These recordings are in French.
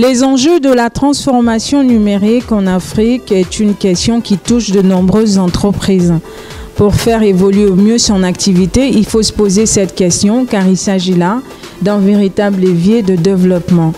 Les enjeux de la transformation numérique en Afrique est une question qui touche de nombreuses entreprises. Pour faire évoluer au mieux son activité, il faut se poser cette question car il s'agit là d'un véritable levier de développement.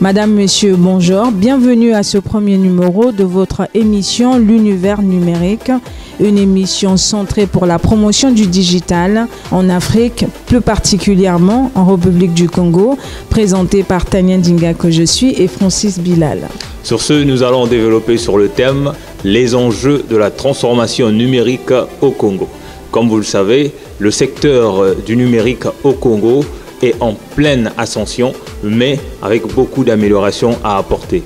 Madame, Monsieur, bonjour. Bienvenue à ce premier numéro de votre émission L'Univers numérique, une émission centrée pour la promotion du digital en Afrique, plus particulièrement en République du Congo, présentée par Tania Dinga que je suis et Francis Bilal. Sur ce, nous allons développer sur le thème les enjeux de la transformation numérique au Congo. Comme vous le savez, le secteur du numérique au Congo est en pleine ascension, mais avec beaucoup d'améliorations à apporter.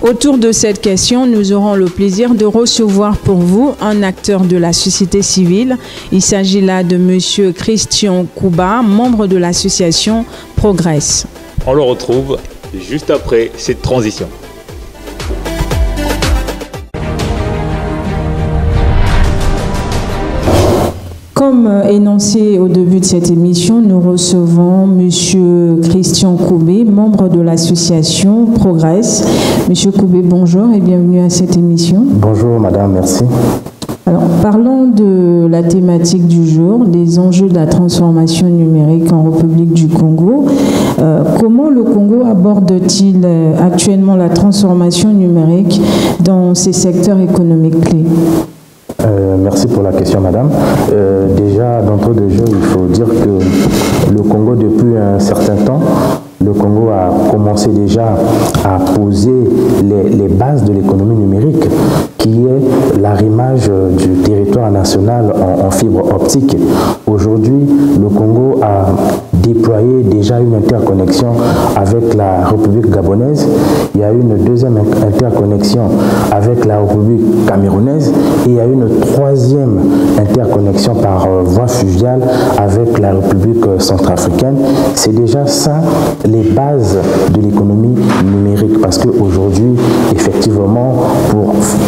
Autour de cette question, nous aurons le plaisir de recevoir pour vous un acteur de la société civile. Il s'agit là de Monsieur Christian Kouba, membre de l'association Progress. On le retrouve juste après cette transition. Comme énoncé au début de cette émission, nous recevons Monsieur Christian Koubé, membre de l'association Progress. Monsieur Koubé, bonjour et bienvenue à cette émission. Bonjour madame, merci. Alors, parlons de la thématique du jour, des enjeux de la transformation numérique en République du Congo. Comment le Congo aborde-t-il actuellement la transformation numérique dans ses secteurs économiques clés ? Merci pour la question, madame. Déjà, d'entrée de jeu, il faut dire que le Congo, depuis un certain temps, le Congo a commencé déjà à poser les bases de l'économie numérique, qui est l'arrimage du territoire national en fibre optique. Aujourd'hui, le Congo a déployé déjà une interconnexion avec la République gabonaise. Il y a une deuxième interconnexion avec la République camerounaise et il y a une troisième interconnexion par voie fluviale avec la République centrafricaine. C'est déjà ça les bases de l'économie numérique, parce qu'aujourd'hui, effectivement,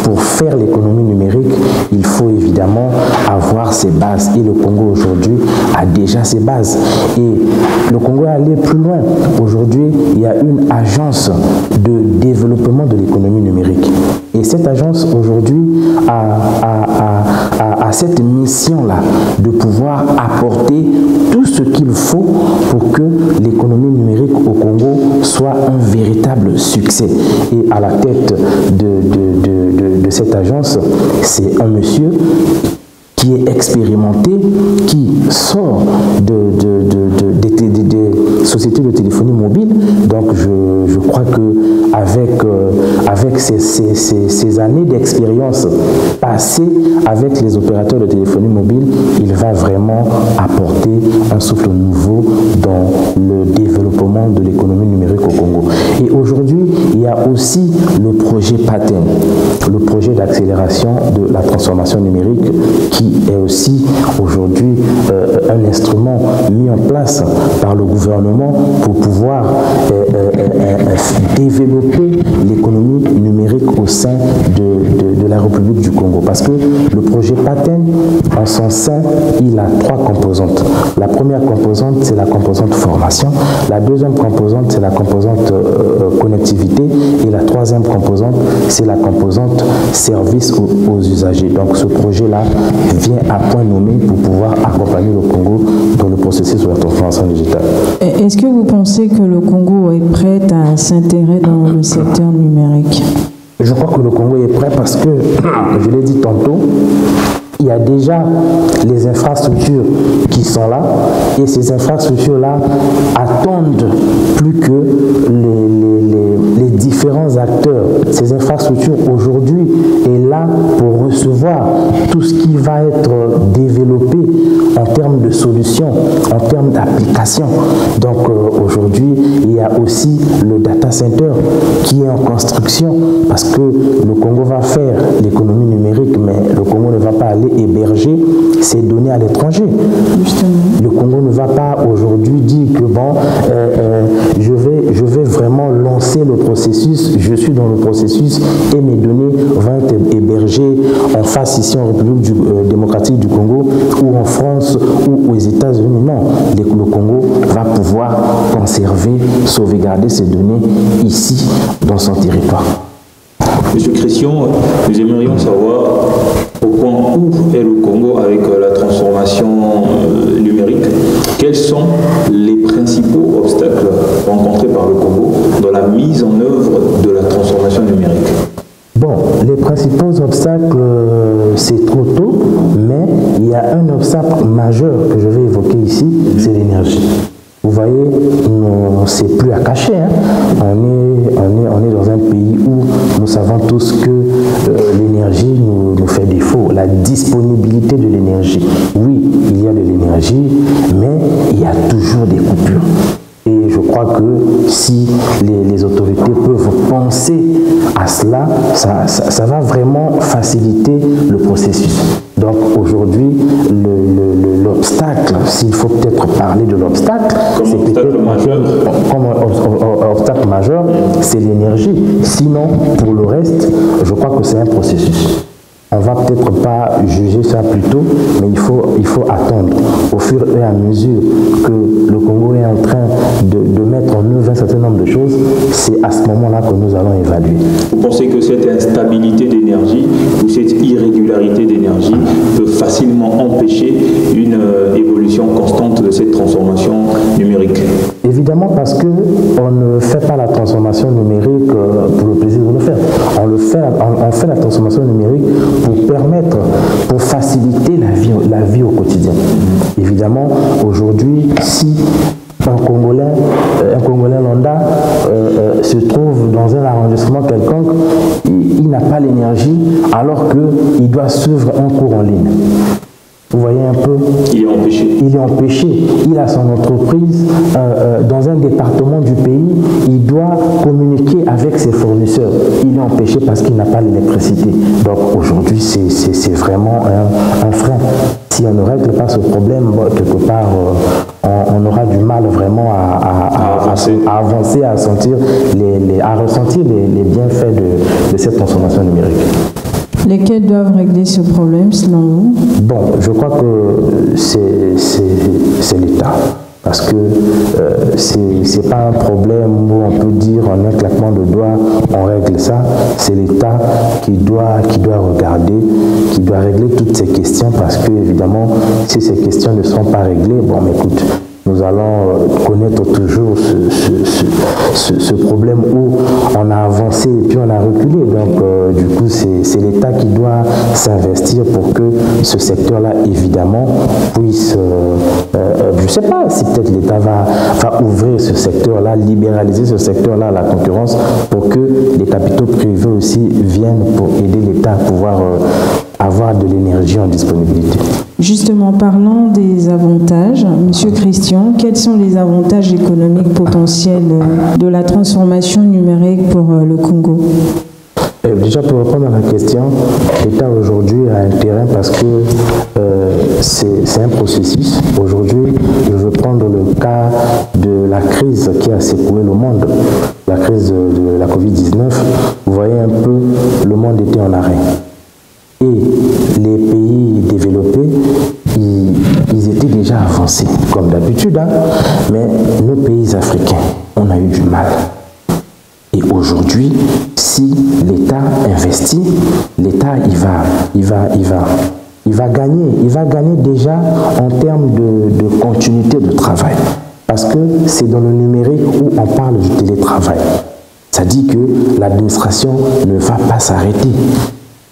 pour faire l'économie numérique, il faut évidemment avoir ses bases. Et le Congo aujourd'hui a déjà ses bases. Et le Congo est allé plus loin. Aujourd'hui, il y a une agence de développement de l'économie numérique. Et cette agence aujourd'hui a cette mission-là de pouvoir apporter tout ce qu'il faut pour que l'économie numérique au Congo soit un véritable succès. Et à la tête de cette agence, c'est un monsieur qui est expérimenté, qui sort des sociétés de téléphonie mobile. Donc je crois que avec ces années d'expérience passées avec les opérateurs de téléphonie mobile, il va vraiment apporter un souffle nouveau dans le développement de l'économie numérique au Congo. Et aujourd'hui, il y a aussi le projet PATEN, le projet d'accélération de la transformation numérique, qui est aussi aujourd'hui un instrument mis en place par le gouvernement pour pouvoir développer l'économie numérique au sein de la République du Congo. Parce que le projet PATEN, en son sein, il a trois composantes. La première composante, c'est la composante formation. La deuxième composante, c'est la composante connectivité. Et la troisième composante, c'est la composante service aux usagers. Donc ce projet-là vient à point nommé pour pouvoir accompagner le Congo dans le processus de la transformation digitale. Est-ce que vous pensez que le Congo est prêt à s'intégrer dans le secteur numérique? Je crois que le Congo est prêt parce que, je l'ai dit tantôt, il y a déjà les infrastructures qui sont là et ces infrastructures-là attendent plus que les différents acteurs. Ces infrastructures aujourd'hui est là pour recevoir tout ce qui va être développé en termes de solutions, en termes d'applications. Donc aujourd'hui, il y a aussi le data center qui est en construction parce que le Congo va faire l'économie numérique, mais le Congo ne va pas aller héberger ces données à l'étranger. Le Congo ne va pas aujourd'hui dire que bon, je vais vraiment lancer lancer le processus, je suis dans le processus et mes données vont être hébergées en face ici en République démocratique du Congo ou en France ou aux États-Unis. Non, le Congo va pouvoir conserver, sauvegarder ces données ici dans son territoire. Monsieur Christian, nous aimerions savoir au point où est le Congo avec la transformation numérique. Quels sont les principaux obstacles rencontrés par le Congo dans la mise en œuvre de la transformation numérique? Bon, les principaux obstacles, c'est trop tôt, mais il y a un obstacle majeur que je vais évoquer ici, c'est l'énergie. Vous voyez, c'est plus à cacher. Hein. On est dans un pays où nous savons tous que l'énergie nous fait défaut. La disponibilité de l'énergie. Oui, il y a de l'énergie, mais il y a toujours des coupures. Et je crois que si les autorités peuvent penser à cela, ça va vraiment faciliter le processus. Donc aujourd'hui, l'obstacle, s'il faut peut-être parler de l'obstacle, c'est peut-être comme obstacle majeur, c'est l'énergie. Sinon, pour le reste, je crois que c'est un processus. On ne va peut-être pas juger ça plus tôt, mais il faut attendre. Au fur et à mesure que le Congo est en train de mettre en œuvre un certain nombre de choses, c'est à ce moment-là que nous allons évaluer. Vous pensez que cette instabilité d'énergie ou cette irrégularité d'énergie peut facilement empêcher une évolution constante de cette transformation numérique? Évidemment, parce qu'on ne fait pas la transformation numérique pour le plaisir de le faire. On fait la transformation numérique pour faciliter la vie au quotidien. Évidemment, aujourd'hui, si un Congolais lambda se trouve dans un arrondissement quelconque, il n'a pas l'énergie alors qu'il doit suivre un cours en ligne. Vous voyez un peu, il est empêché. Il a son entreprise dans un département du pays. Il doit communiquer avec ses fournisseurs. Il est empêché parce qu'il n'a pas l'électricité. Donc aujourd'hui, c'est vraiment un frein. Si on ne règle pas ce problème, quelque part, on aura du mal vraiment à avancer, à ressentir les bienfaits de cette transformation numérique. Lesquels doivent régler ce problème selon vous? Bon, je crois que c'est l'État. Parce que c'est pas un problème où on peut dire en un claquement de doigts, on règle ça. C'est l'État qui doit regarder, qui doit régler toutes ces questions parce que, évidemment, si ces questions ne sont pas réglées, bon, mais écoute, nous allons connaître toujours ce problème où on a avancé et puis on a reculé. Donc, du coup, c'est l'État qui doit s'investir pour que ce secteur-là, évidemment, puisse, je ne sais pas si peut-être l'État va ouvrir ce secteur-là, libéraliser ce secteur-là à la concurrence pour que les capitaux privés aussi viennent pour aider l'État à pouvoir avoir de l'énergie en disponibilité. Justement, parlant des avantages, Monsieur Christian, quels sont les avantages économiques potentiels de la transformation numérique pour le Congo? Déjà, pour répondre à la question, l'État aujourd'hui a un terrain parce que c'est un processus. Aujourd'hui, je veux prendre le cas de la crise qui a secoué le monde, la crise de la Covid-19. Vous voyez un peu, le monde était en arrêt. Et les pays développés, ils étaient déjà avancés, comme d'habitude, hein, mais nos pays africains, on a eu du mal. Et aujourd'hui, si l'État investit, l'État il va gagner déjà en termes de continuité de travail. Parce que c'est dans le numérique où on parle du télétravail. Ça dit que l'administration ne va pas s'arrêter.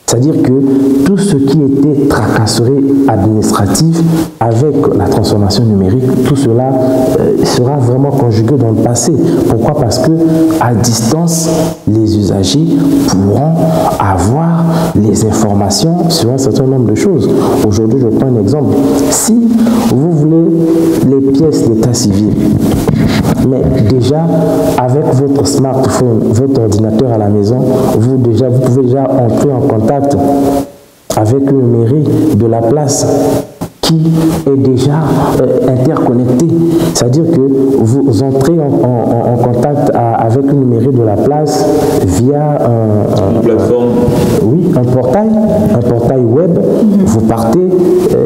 C'est-à-dire que tout ce qui était tracasserie administrative avec la transformation numérique, tout cela sera vraiment conjugué dans le passé. Pourquoi? Parce que à distance, les usagers pourront avoir les informations sur un certain nombre de choses. Aujourd'hui, je prends un exemple. Si vous voulez les pièces d'état civil, mais déjà, avec votre smartphone, votre ordinateur à la maison, vous pouvez déjà entrer en contact avec une mairie de la place qui est déjà interconnecté. C'est-à-dire que vous entrez en contact avec une mairie de la place via une plateforme. Oui, un portail web. Vous partez,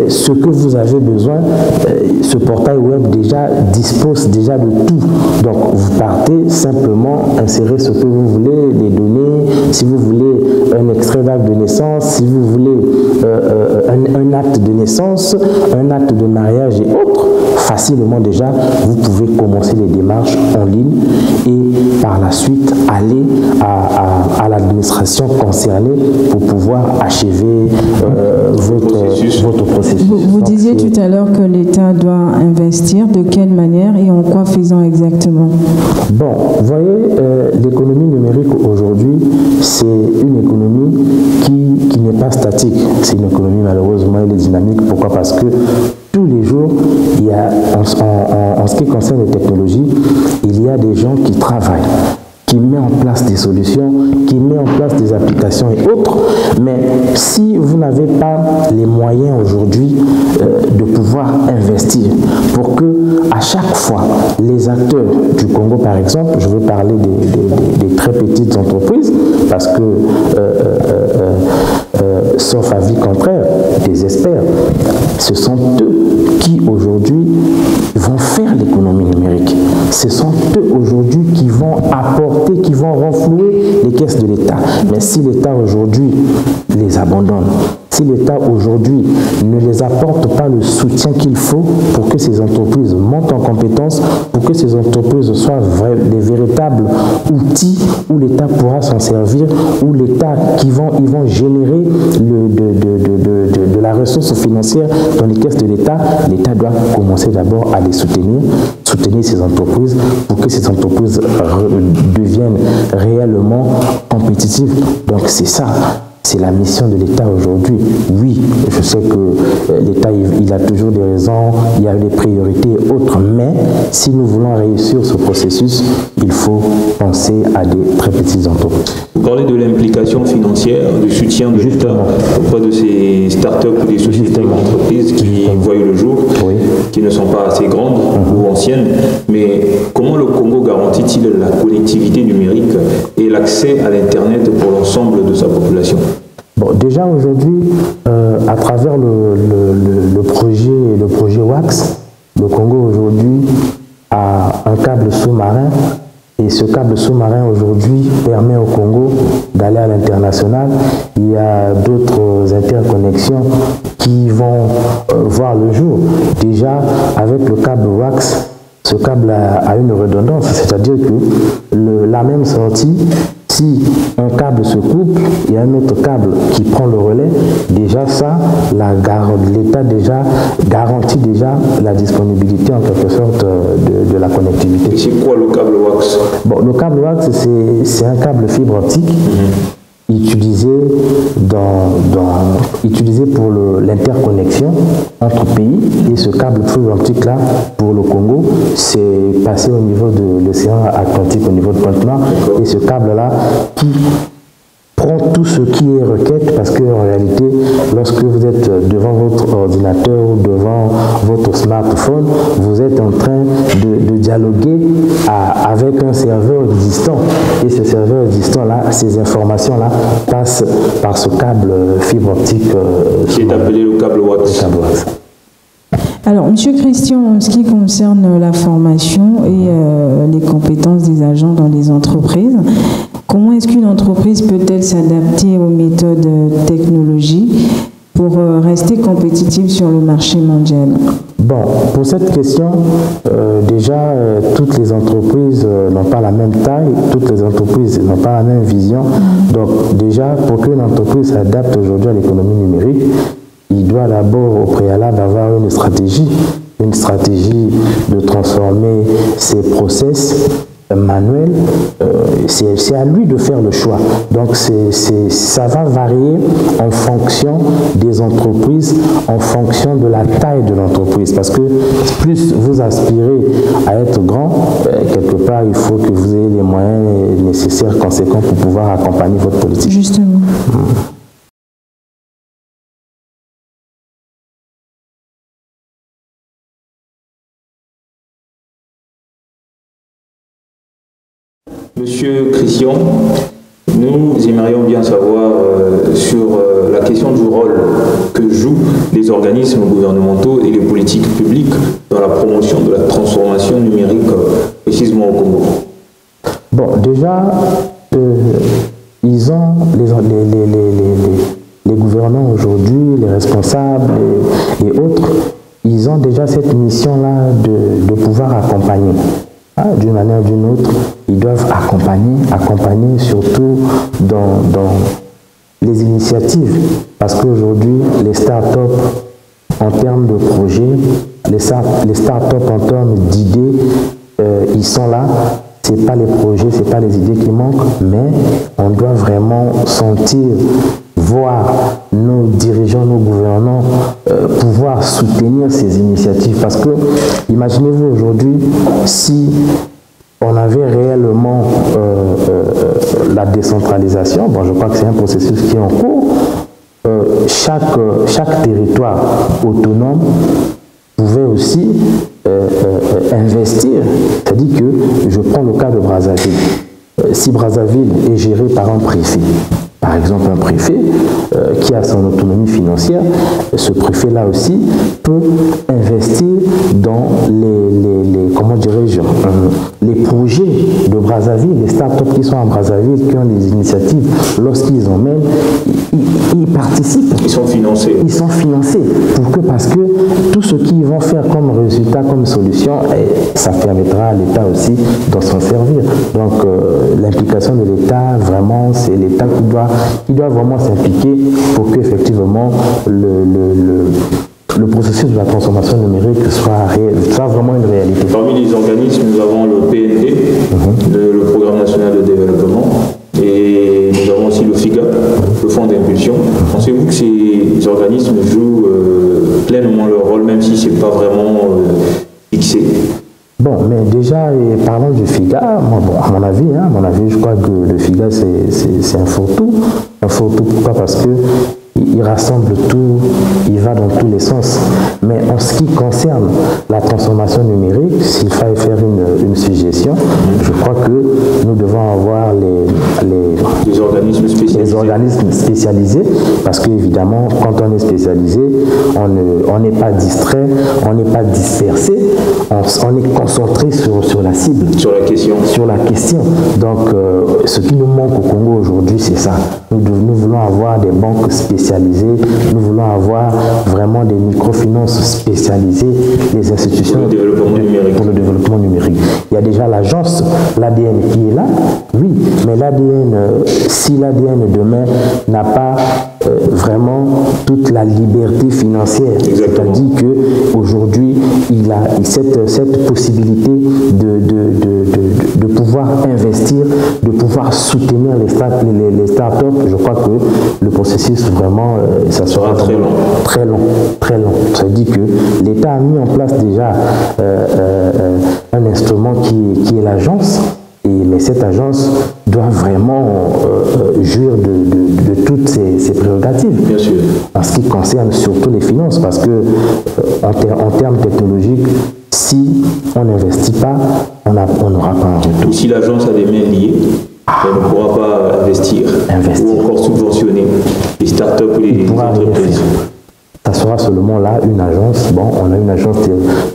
ce que vous avez besoin, ce portail web déjà dispose déjà de tout. Donc vous partez simplement insérer ce que vous voulez, les données, si vous voulez un extrait d'acte de naissance, si vous voulez un acte de naissance, un acte de mariage et autres. Facilement déjà, vous pouvez commencer les démarches en ligne et par la suite aller à l'administration concernée pour pouvoir achever votre processus. Vous disiez tout à l'heure que l'État doit investir. De quelle manière et en quoi faisant exactement? Bon, vous voyez, l'économie numérique aujourd'hui, c'est une économie qui n'est pas statique. C'est une économie malheureusement, elle est dynamique. Pourquoi? Parce que tous les jours, il y a, en ce qui concerne les technologies, il y a des gens qui travaillent, qui mettent en place des solutions, qui mettent en place des applications et autres. Mais si vous n'avez pas les moyens aujourd'hui de pouvoir investir pour que à chaque fois, les acteurs du Congo, par exemple, je veux parler des très petites entreprises, parce que sauf avis contraire des experts, ce sont eux qui aujourd'hui vont faire l'économie numérique. Ce sont eux aujourd'hui qui vont apporter, qui vont renflouer les caisses de l'État. Mais si l'État aujourd'hui les abandonne, si l'État aujourd'hui ne les apporte pas le soutien qu'il faut pour que ces entreprises montent en compétences, pour que ces entreprises soient des véritables outils où l'État pourra s'en servir, où l'État ils vont générer de la ressource financière dans les caisses de l'État, l'État doit commencer d'abord à les soutenir ces entreprises pour que ces entreprises deviennent réellement compétitives. Donc c'est ça. C'est la mission de l'État aujourd'hui. Oui, je sais que l'État, il a toujours des raisons, il y a des priorités et autres, mais si nous voulons réussir ce processus, il faut penser à des très petites entreprises. Vous parlez de l'implication financière, du soutien de l'État auprès de ces startups ou des sociétés d'entreprises qui voient le jour, oui, qui ne sont pas assez grandes ou anciennes, mais comment le Congo garantit-il la connectivité numérique et l'accès à l'Internet pour l'ensemble de sa population? Bon, déjà aujourd'hui, à travers le projet WAX, le Congo aujourd'hui a un câble sous-marin et ce câble sous-marin aujourd'hui permet au Congo d'aller à l'international. Il y a d'autres interconnexions qui vont voir le jour. Déjà, avec le câble WAX, ce câble a une redondance, c'est-à-dire que la même sortie, si un câble se coupe, il y a un autre câble qui prend le relais. Déjà ça, l'État déjà garantit déjà la disponibilité en quelque sorte de la connectivité. C'est quoi le câble WAX? Bon, le câble WAX, c'est un câble fibre optique. Utilisé pour l'interconnexion entre pays, et ce câble fibre optique là pour le Congo c'est passé au niveau de l'océan Atlantique, au niveau de Pointe-Noire, et ce câble là qui prend tout ce qui est requête, parce qu'en réalité, lorsque vous êtes devant votre ordinateur ou devant votre smartphone, vous êtes en train de dialoguer avec un serveur existant. Et ce serveur existant-là, ces informations-là passent par ce câble fibre optique. Qui est appelé le câble WAX. Alors, M. Christian, en ce qui concerne la formation et les compétences des agents dans les entreprises, comment est-ce qu'une entreprise peut-elle s'adapter aux méthodes technologiques pour rester compétitive sur le marché mondial? Bon, pour cette question, déjà, toutes les entreprises n'ont pas la même taille, toutes les entreprises n'ont pas la même vision. Donc, déjà, pour qu'une entreprise s'adapte aujourd'hui à l'économie numérique, il doit d'abord, au préalable, avoir une stratégie de transformer ses process manuels. C'est à lui de faire le choix. Donc, ça va varier en fonction des entreprises, en fonction de la taille de l'entreprise. Parce que plus vous aspirez à être grand, quelque part, il faut que vous ayez les moyens nécessaires, conséquents pour pouvoir accompagner votre politique. Justement. Monsieur Christian, nous aimerions bien savoir sur la question du rôle que jouent les organismes gouvernementaux et les politiques publiques dans la promotion de la transformation numérique, précisément au Congo. Bon, déjà, ils ont les gouvernants aujourd'hui, les responsables et autres, ils ont déjà cette mission-là de pouvoir accompagner. D'une manière ou d'une autre, ils doivent accompagner surtout dans les initiatives. Parce qu'aujourd'hui, les startups, en termes de projets, les startups en termes d'idées, ils sont là. Ce n'est pas les projets, ce n'est pas les idées qui manquent, mais on doit vraiment sentir, voir nos dirigeants, nos gouvernants pouvoir soutenir ces initiatives. Parce que, imaginez-vous aujourd'hui, si on avait réellement la décentralisation, bon, je crois que c'est un processus qui est en cours, chaque territoire autonome pouvait aussi investir. C'est-à-dire que, je prends le cas de Brazzaville. Si Brazzaville est géré par un préfet, par exemple un préfet qui a son autonomie financière, ce préfet-là aussi peut investir dans comment dirais-je, les projets de Brazzaville, les startups qui sont à Brazzaville, qui ont des initiatives, lorsqu'ils emmènent, ils participent. Ils sont financés. Ils sont financés. Parce que tout ce qu'ils vont faire comme résultat, comme solution, ça permettra à l'État aussi d'en s'en servir. Donc l'implication de l'État, vraiment, c'est l'État qui doit vraiment s'impliquer pour qu'effectivement le processus de la transformation numérique soit vraiment une réalité. Parmi les organismes, nous avons le PND, le Programme national de développement, et nous avons aussi le FIGA, le Fonds d'impulsion. Pensez-vous que ces organismes jouent pleinement leur rôle, même si ce n'est pas vraiment fixé? Bon, mais déjà, parlons du FIGA. À mon avis, je crois que le FIGA, c'est un fourre-tout. Un fourre-tout, pourquoi? Parce que il rassemble tout, il va dans tous les sens. Mais en ce qui concerne la transformation numérique, s'il fallait faire une suggestion, je crois que nous devons avoir les organismes spécialisés, parce qu'évidemment, quand on est spécialisé, on n'est pas distrait, on n'est pas dispersé, on est concentré sur la cible. Sur la question. Donc, ce qui nous manque au Congo aujourd'hui, c'est ça. Nous voulons avoir des banques spécialisées, nous voulons avoir vraiment des microfinances spécialisées, des institutions pour le développement numérique. Il y a déjà l'agence, l'ADN qui est là, oui, mais l'ADN, si l'ADN demain n'a pas vraiment toute la liberté financière, c'est-à-dire qu'aujourd'hui, il a cette possibilité de pouvoir investir, de pouvoir soutenir les startups, je crois que le processus vraiment, ça sera très long. Très long. Ça dit que l'État a mis en place déjà un instrument qui est l'agence, mais cette agence doit vraiment jouir de toutes ses prérogatives. Bien sûr. En ce qui concerne surtout les finances, parce que en termes technologiques, si on n'investit pas, on n'aura pas un retour. Ou si l'agence a des mains liées, elle ne pourra pas investir. Ou encore subventionner les startups ou les entreprises. Ça sera seulement là une agence. Bon, on a une agence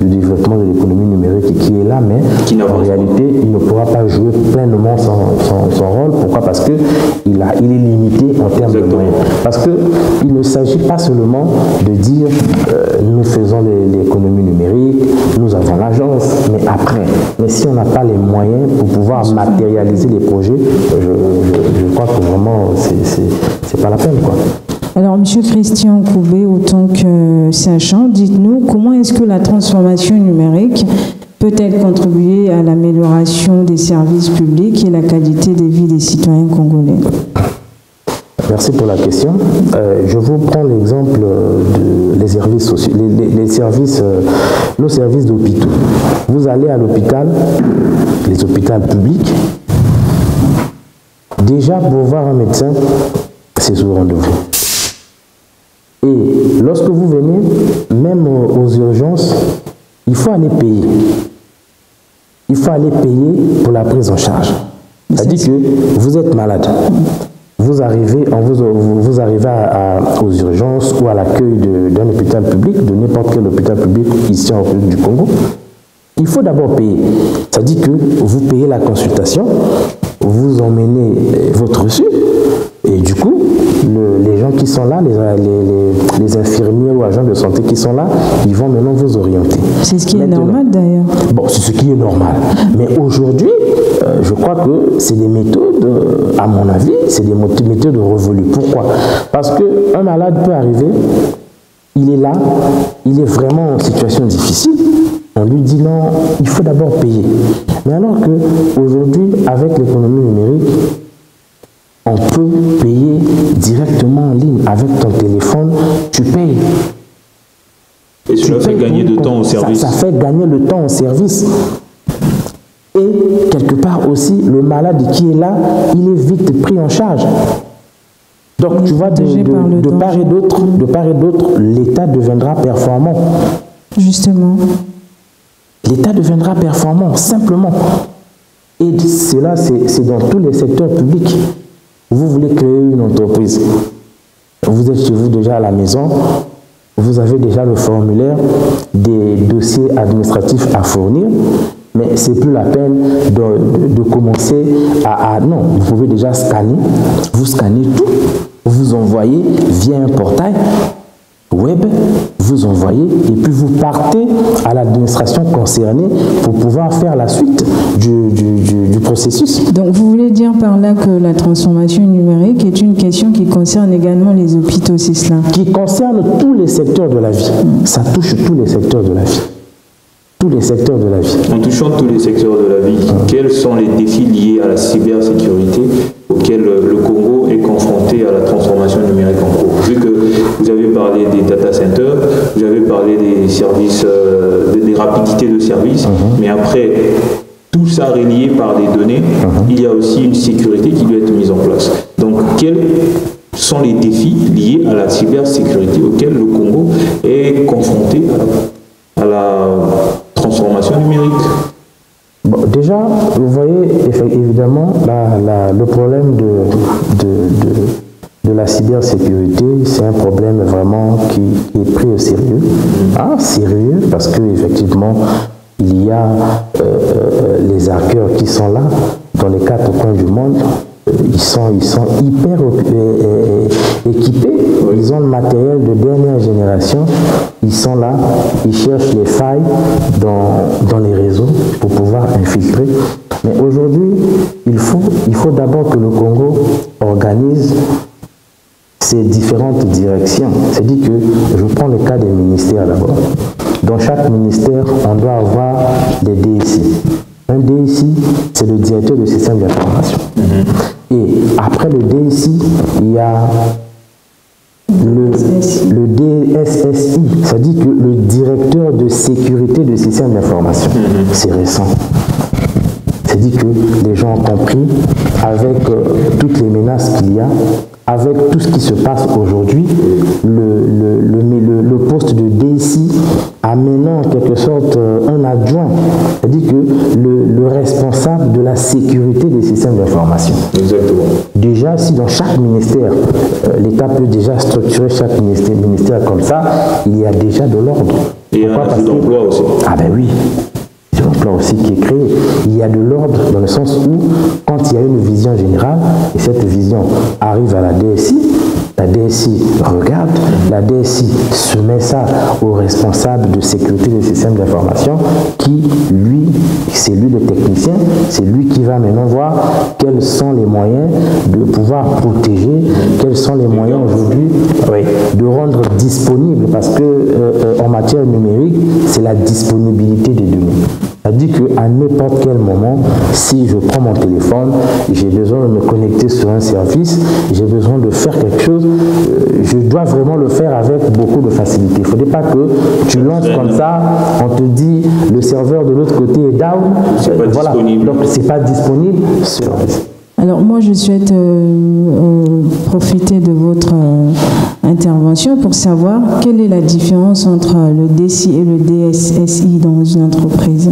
du développement de l'économie numérique qui est là, mais en réalité, il ne pourra pas jouer pleinement son rôle. Pourquoi? Parce qu'il est limité en termes de moyens. Parce qu'il ne s'agit pas seulement de dire nous faisons l'économie numérique, nous avons l'agence, mais après. Mais si on n'a pas les moyens pour pouvoir matérialiser les projets, je crois que vraiment, c'est pas la peine, quoi. Alors, M. Christian Koubé, autant que sachant, dites-nous comment est-ce que la transformation numérique peut-elle contribuer à l'amélioration des services publics et la qualité de vie des citoyens congolais? Merci pour la question. Je vous prends l'exemple des services sociaux, nos services d'hôpitaux. Vous allez à l'hôpital, les hôpitaux publics, déjà pour voir un médecin, c'est sur rendez-vous. Et lorsque vous venez, même aux urgences, il faut aller payer. Il faut aller payer pour la prise en charge. C'est-à-dire que vous êtes malade. Vous arrivez aux urgences ou à l'accueil d'un hôpital public, de n'importe quel hôpital public ici en République du Congo. Il faut d'abord payer. C'est-à-dire que vous payez la consultation, vous emmenez votre reçu, et du coup, les gens qui sont là, les infirmiers ou agents de santé qui sont là, ils vont maintenant vous orienter. C'est ce qui est normal d'ailleurs. Bon, c'est ce qui est normal. Mais aujourd'hui, je crois que c'est des méthodes, à mon avis, c'est des méthodes révolues. Pourquoi? Parce qu'un malade peut arriver, il est là, il est vraiment en situation difficile. On lui dit non, il faut d'abord payer. Mais alors qu'aujourd'hui, avec l'économie numérique, on peut payer directement en ligne. Avec ton téléphone, tu payes. Et cela fait gagner du temps au service. Ça fait gagner le temps au service. Et quelque part aussi, le malade qui est là, il est vite pris en charge. Donc tu vois, de part et d'autre, l'État deviendra performant. Justement. L'État deviendra performant, simplement. Et cela, c'est dans tous les secteurs publics. Vous voulez créer une entreprise. Vous êtes chez vous déjà à la maison. Vous avez déjà le formulaire, des dossiers administratifs à fournir. Mais ce n'est plus la peine de commencer non, vous pouvez déjà scanner. Vous scannez tout. Vous envoyez via un portail web, vous envoyez et puis vous partez à l'administration concernée pour pouvoir faire la suite du processus. Donc vous voulez dire par là que la transformation numérique est une question qui concerne également les hôpitaux, c'est cela? Qui concerne tous les secteurs de la vie. Ça touche tous les secteurs de la vie. Tous les secteurs de la vie. En touchant tous les secteurs de la vie, quels sont les défis liés à la cybersécurité auxquels le Congo est confronté à la transformation numérique en cours? Vu que vous avez parlé des data centers, vous avez parlé des services, des rapidités de services, mais après, tout ça relié par des données, il y a aussi une sécurité qui doit être mise en place. Donc, quels sont les défis liés à la cybersécurité auxquels le Congo est confronté à la transformation numérique? Bon, déjà, vous voyez, évidemment, le problème de la cybersécurité, c'est un problème vraiment qui est pris au sérieux. Sérieux, parce qu'effectivement, il y a les hackers qui sont là, dans les 4 coins du monde. Ils sont hyper équipés, ils ont le matériel de dernière génération, ils sont là, ils cherchent les failles dans les réseaux pour pouvoir infiltrer. Mais aujourd'hui, il faut d'abord que le Congo organise ces différentes directions. C'est-à-dire que, je prends le cas des ministères d'abord. Dans chaque ministère, on doit avoir des DSI. Un DSI, c'est le directeur du système d'information. Et après le DSI, il y a le DSSI, c'est-à-dire que le directeur de sécurité du système d'information. C'est récent. C'est-à-dire que les gens ont compris, avec toutes les menaces qu'il y a, avec tout ce qui se passe aujourd'hui, le poste de DSI a maintenant en quelque sorte un adjoint, c'est-à-dire que le responsable de la sécurité des systèmes d'information. Exactement. Déjà, si dans chaque ministère, l'État peut déjà structurer chaque ministère comme ça, il y a déjà de l'ordre. Et un ajout d'emploi aussi. Ah ben oui. L'emploi aussi qui est créé. Il y a de l'ordre dans le sens où, quand il y a une vision générale, et cette vision arrive à la DSI regarde, la DSI soumet ça au responsable de sécurité des systèmes d'information qui, lui, c'est lui le technicien, c'est lui qui va maintenant voir quels sont les moyens de pouvoir protéger, quels sont les moyens aujourd'hui de rendre disponible, parce que en matière numérique, c'est la disponibilité des données. C'est-à-dire qu'à n'importe quel moment, si je prends mon téléphone, j'ai besoin de me connecter sur un service, j'ai besoin de faire quelque chose, je dois vraiment le faire avec beaucoup de facilité. Il ne faudrait pas que tu lances comme ça, on te dit le serveur de l'autre côté est down, voilà, donc c'est pas disponible. Alors moi je souhaite profiter de votre intervention pour savoir quelle est la différence entre le DSI et le DSSI dans une entreprise.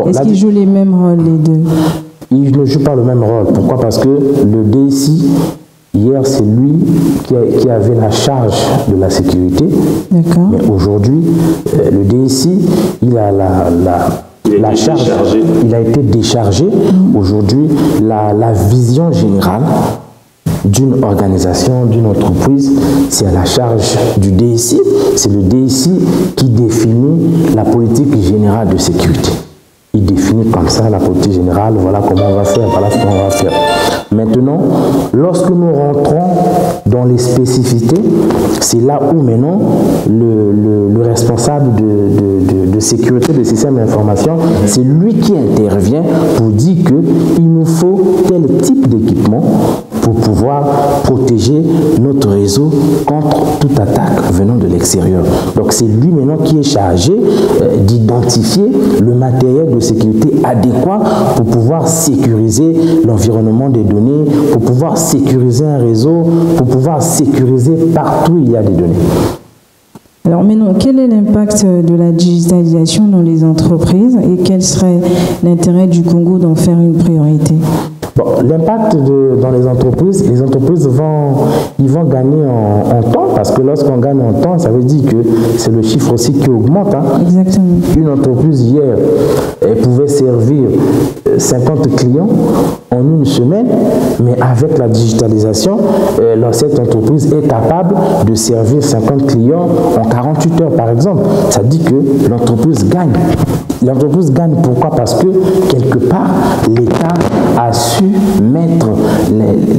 Est-ce qu'ils jouent les mêmes rôles les deux? il ne joue pas le même rôle. Pourquoi? Parce que le DSI, hier, c'est lui qui avait la charge de la sécurité. D'accord. Mais aujourd'hui, le DSI, il a la charge, il a été déchargé. Aujourd'hui, la vision générale d'une organisation, d'une entreprise, c'est à la charge du DSI. C'est le DSI qui définit la politique générale de sécurité. Il définit comme ça la politique générale, voilà comment on va faire, voilà ce qu'on va faire. Maintenant, lorsque nous rentrons dans les spécificités, c'est là où maintenant le responsable de sécurité des systèmes d'information, c'est lui qui intervient pour dire qu'il nous faut tel type d'équipement pour pouvoir protéger notre réseau contre toute attaque venant de l'extérieur. Donc c'est lui maintenant qui est chargé d'identifier le matériel de sécurité adéquat pour pouvoir sécuriser l'environnement des données, pour pouvoir sécuriser un réseau, pour pouvoir sécuriser partout où il y a des données. Alors maintenant, quel est l'impact de la digitalisation dans les entreprises et quel serait l'intérêt du Congo d'en faire une priorité? Bon, l'impact dans les entreprises vont gagner en temps, parce que lorsqu'on gagne en temps, ça veut dire que c'est le chiffre aussi qui augmente. Hein. Exactement. Une entreprise hier, elle pouvait servir 50 clients en une semaine, mais avec la digitalisation, cette entreprise est capable de servir 50 clients en 48 heures, par exemple. Ça dit que l'entreprise gagne. L'entreprise gagne pourquoi? Parce que quelque part, l'État a su mettre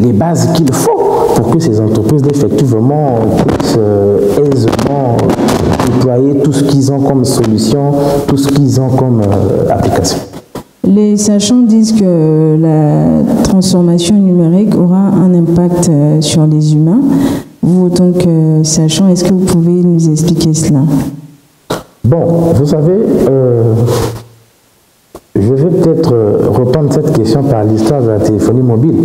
les bases qu'il faut pour que ces entreprises effectivement puissent aisément déployer tout ce qu'ils ont comme solution, tout ce qu'ils ont comme application. Les sachants disent que la transformation numérique aura un impact sur les humains. Vous, en tant que sachant, est-ce que vous pouvez nous expliquer cela? Bon, vous savez, je vais peut-être reprendre cette question par l'histoire de la téléphonie mobile.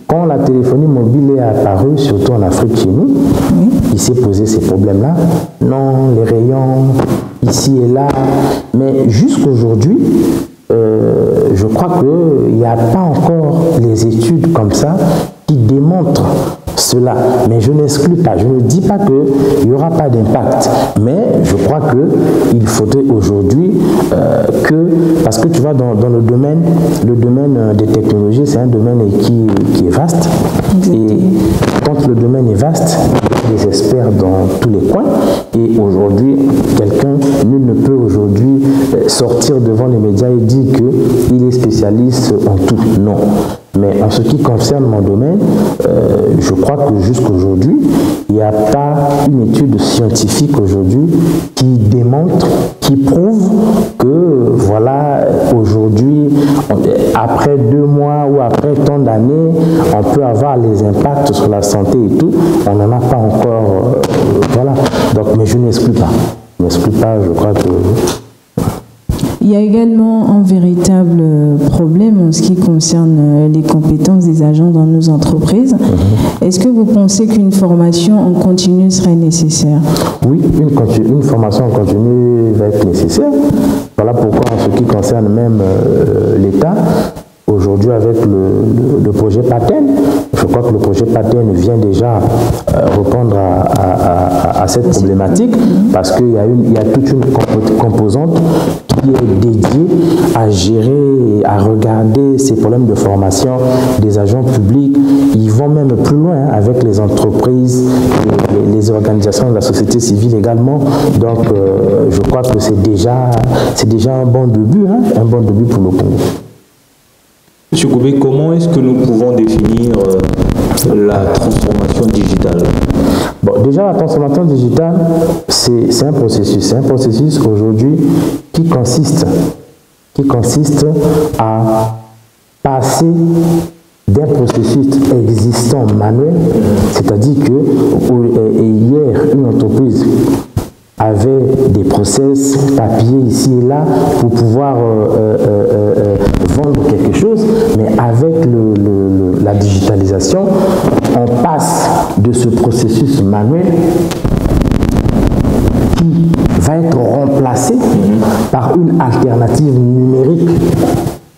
Quand la téléphonie mobile est apparue, surtout en Afrique chez nous, oui, il s'est posé ces problèmes-là. Non, les rayons, ici et là. Mais jusqu'aujourd'hui, je crois qu'il n'y a pas encore les études comme ça qui démontrent cela. Mais je n'exclus pas, je ne dis pas qu'il n'y aura pas d'impact. Mais je crois qu'il faudrait aujourd'hui parce que tu vois, dans le domaine des technologies, c'est un domaine qui est vaste. Et quand le domaine est vaste, il y a des experts dans tous les coins. Et aujourd'hui, nul ne peut aujourd'hui sortir devant les médias et dire qu'il est spécialiste en tout. Non. Mais en ce qui concerne mon domaine, je crois que jusqu'aujourd'hui, il n'y a pas une étude scientifique aujourd'hui qui démontre, qui prouve que, voilà, aujourd'hui, après 2 mois ou après tant d'années, on peut avoir les impacts sur la santé et tout. On n'en a pas encore, voilà. Donc, mais je n'exclus pas. Je n'exclus pas, je crois que... Il y a également un véritable problème en ce qui concerne les compétences des agents dans nos entreprises. Est-ce que vous pensez qu'une formation en continu serait nécessaire? Oui, une formation en continu va être nécessaire. Voilà pourquoi en ce qui concerne même l'État, aujourd'hui avec le projet PATEN, je crois que le projet PATEN vient déjà répondre à cette problématique, parce qu'il y a toute une composante qui est dédiée à gérer, à regarder ces problèmes de formation des agents publics. Ils vont même plus loin avec les entreprises, les organisations de la société civile également. Donc je crois que c'est déjà un bon début, un bon début pour le Congo. Monsieur Goubé, comment est-ce que nous pouvons définir la transformation digitale? Bon, déjà, la transformation digitale, c'est un processus. C'est un processus aujourd'hui qui consiste à passer d'un processus existant manuel, c'est-à-dire que hier, une entreprise avait des process papier ici et là pour pouvoir vendre quelque chose, mais avec la digitalisation, on passe de ce processus manuel qui va être remplacé par une alternative numérique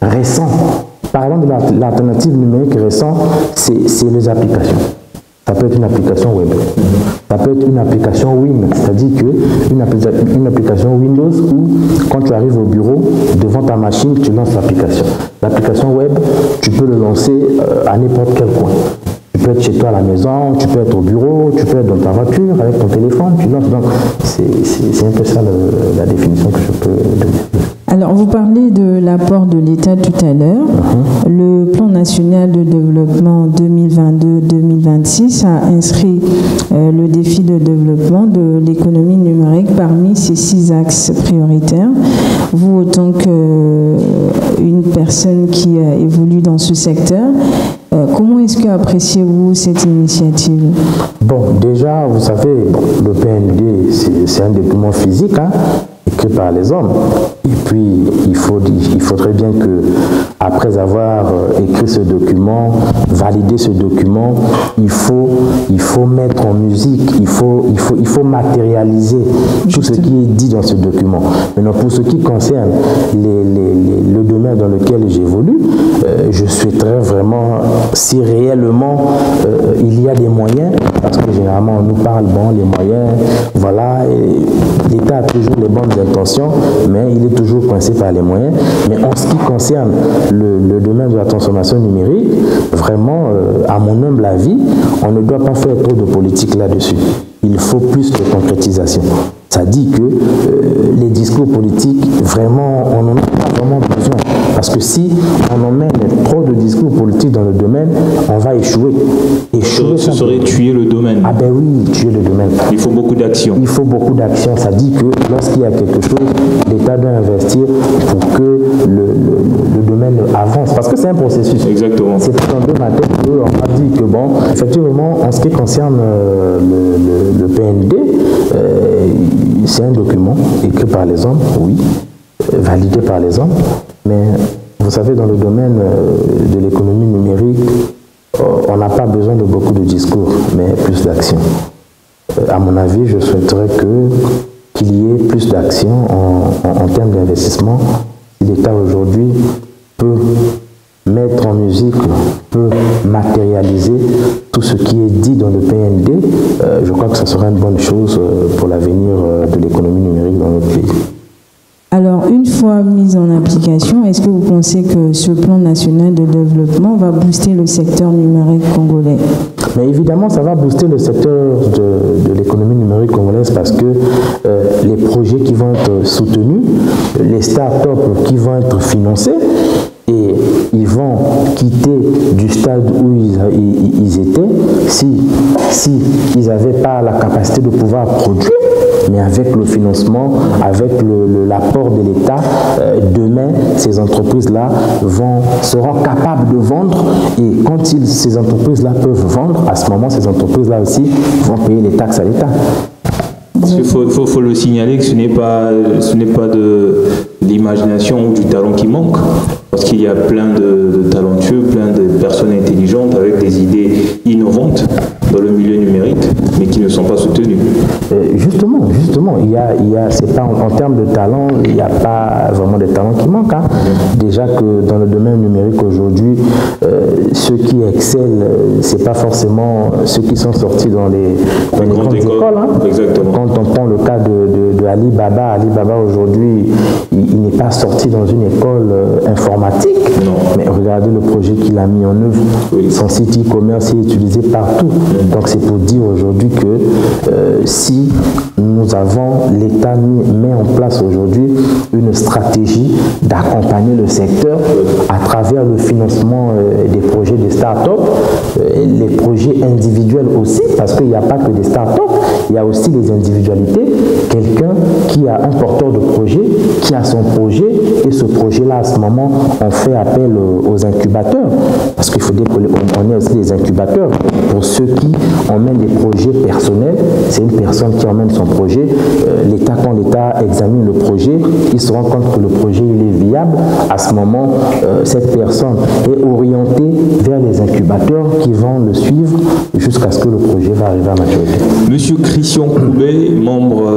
récente. Parlant de l'alternative numérique récente, c'est les applications. Ça peut être une application web. Ça peut être une application Win, c'est-à-dire une application Windows où, quand tu arrives au bureau, devant ta machine, tu lances l'application. L'application web, tu peux le lancer à n'importe quel coin. Tu peux être chez toi à la maison, tu peux être au bureau, tu peux être dans ta voiture, avec ton téléphone, tu lances. Donc, c'est un peu ça la définition que je peux donner. Alors, vous parlez de l'apport de l'État tout à l'heure. Le plan national de développement 2022-2026 a inscrit le défi de développement de l'économie numérique parmi ces 6 axes prioritaires. Vous, autant qu'une personne qui évolue dans ce secteur, comment est-ce que appréciez-vous cette initiative? Bon, déjà, vous savez, le PND, c'est un document physique, écrit par les hommes. Et puis, il faudrait bien que, après avoir écrit ce document, validé ce document, il faut mettre en musique, il faut matérialiser tout ce qui est dit dans ce document. Maintenant, pour ce qui concerne le domaine dans lequel j'évolue, je souhaiterais vraiment, si réellement il y a des moyens, parce que généralement on nous parle, les moyens, voilà, l'État a toujours les bonnes intentions, mais il est toujours coincé par les moyens. Mais en ce qui concerne le domaine de la transformation numérique, vraiment, à mon humble avis, on ne doit pas faire trop de politique là-dessus. Il faut plus de concrétisation. Ça dit que les discours politiques, vraiment, on n'en a pas vraiment besoin. Parce que si on emmène trop de discours politiques dans le domaine, on va échouer. Ce serait tuer le domaine. Ah ben oui, tuer le domaine. Il faut beaucoup d'actions. Il faut beaucoup d'actions. Ça dit que lorsqu'il y a quelque chose, l'État doit investir pour que le domaine avance. Parce que c'est un processus. Exactement. C'est pas dans 2 matins qu'on a dit que effectivement, en ce qui concerne le PND, c'est un document écrit par les hommes, oui, validé par les hommes, mais vous savez, dans le domaine de l'économie numérique, on n'a pas besoin de beaucoup de discours, mais plus d'action. À mon avis, je souhaiterais qu'il y ait plus d'action en termes d'investissement. Si l'État aujourd'hui peut mettre en musique, peut matérialiser tout ce qui est dit dans le PND, je crois que ce sera une bonne chose pour l'avenir de l'économie numérique dans notre pays. Alors, une fois mis en application, est-ce que vous pensez que ce plan national de développement va booster le secteur numérique congolais? Mais évidemment, ça va booster le secteur de l'économie numérique congolaise parce que les projets qui vont être soutenus, les start-up qui vont être financés, et ils vont quitter du stade où ils étaient si ils n'avaient pas la capacité de pouvoir produire. Mais avec le financement, avec l'apport de l'État, demain, ces entreprises-là seront capables de vendre. Et quand ces entreprises-là peuvent vendre, à ce moment, ces entreprises-là aussi vont payer les taxes à l'État. Il faut le signaler que ce n'est pas de l'imagination ou du talent qui manque. Parce qu'il y a plein de talentueux, plein de personnes intelligentes avec des idées innovantes dans le milieu numérique, mais qui ne sont pas soutenues. Justement, c'est pas en termes de talent, il n'y a pas vraiment de talent qui manque. Déjà que dans le domaine numérique aujourd'hui, ceux qui excellent, c'est pas forcément ceux qui sont sortis dans les grandes écoles. Exactement. Quand on prend le cas de Ali Baba aujourd'hui, il n'est pas sorti dans une école informatique. Non. Mais regardez le projet qu'il a mis en œuvre. Oui. Son site e-commerce est utilisé partout. Donc c'est pour dire aujourd'hui que si l'État met en place aujourd'hui une stratégie d'accompagner le secteur à travers le financement des projets des start-up, les projets individuels aussi, parce qu'il n'y a pas que des start-up, il y a aussi les individualités. Quelqu'un qui a un porteur de projet, qui a son projet, et ce projet-là, à ce moment, on fait appel aux incubateurs, parce qu'il faut dire qu'on ait aussi des incubateurs. Pour ceux qui emmènent des projets personnels, c'est une personne qui emmène son projet. Quand l'État examine le projet, il se rend compte que le projet il est viable. À ce moment, cette personne est orientée vers les incubateurs qui vont le suivre jusqu'à ce que le projet va arriver à maturité. Monsieur Christian Koubé, membre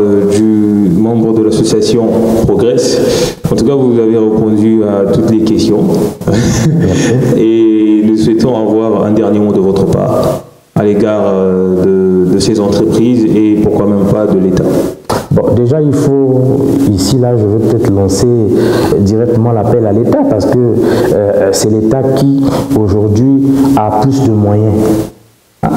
de l'association Progress. En tout cas, vous avez répondu à toutes les questions. déjà, il faut, ici, là, je veux peut-être lancer directement l'appel à l'État parce que c'est l'État qui, aujourd'hui, a plus de moyens.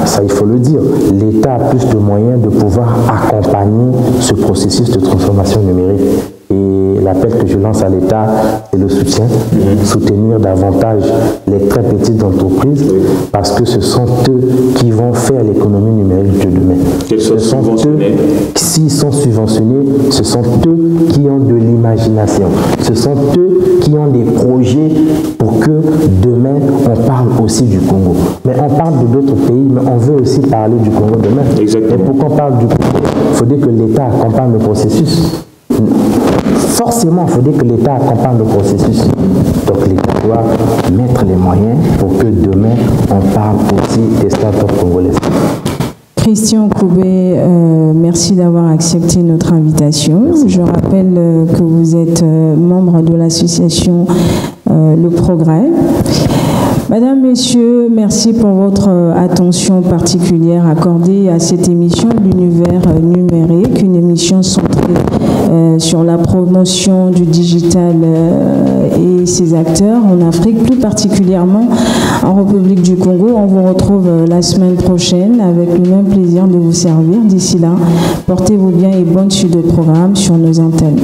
Ça, il faut le dire. L'État a plus de moyens de pouvoir accompagner ce processus de transformation numérique. Et l'appel que je lance à l'État, c'est le soutien, soutenir davantage les très petites entreprises, parce que ce sont eux qui vont faire l'économie numérique de demain. Ce sont eux, s'ils sont subventionnés, ce sont eux qui ont de l'imagination. Ce sont eux qui ont des projets pour que demain, on parle aussi du Congo. Mais on parle de d'autres pays, mais on veut aussi parler du Congo demain. Exactement. Et pour qu'on parle du Congo, il faudrait que l'État accompagne le processus. Forcément, il faudrait que l'État accompagne le processus. Donc l'État doit mettre les moyens pour que demain, on parle aussi des startups congolaises. Christian Koubé, merci d'avoir accepté notre invitation. Merci. Je rappelle que vous êtes membre de l'association Le Progrès. Madame, Messieurs, merci pour votre attention particulière accordée à cette émission L'Univers numérique, une émission centrée sur la promotion du digital et ses acteurs en Afrique, plus particulièrement en République du Congo. On vous retrouve la semaine prochaine avec le même plaisir de vous servir. D'ici là, portez-vous bien et bonne suite de programme sur nos antennes.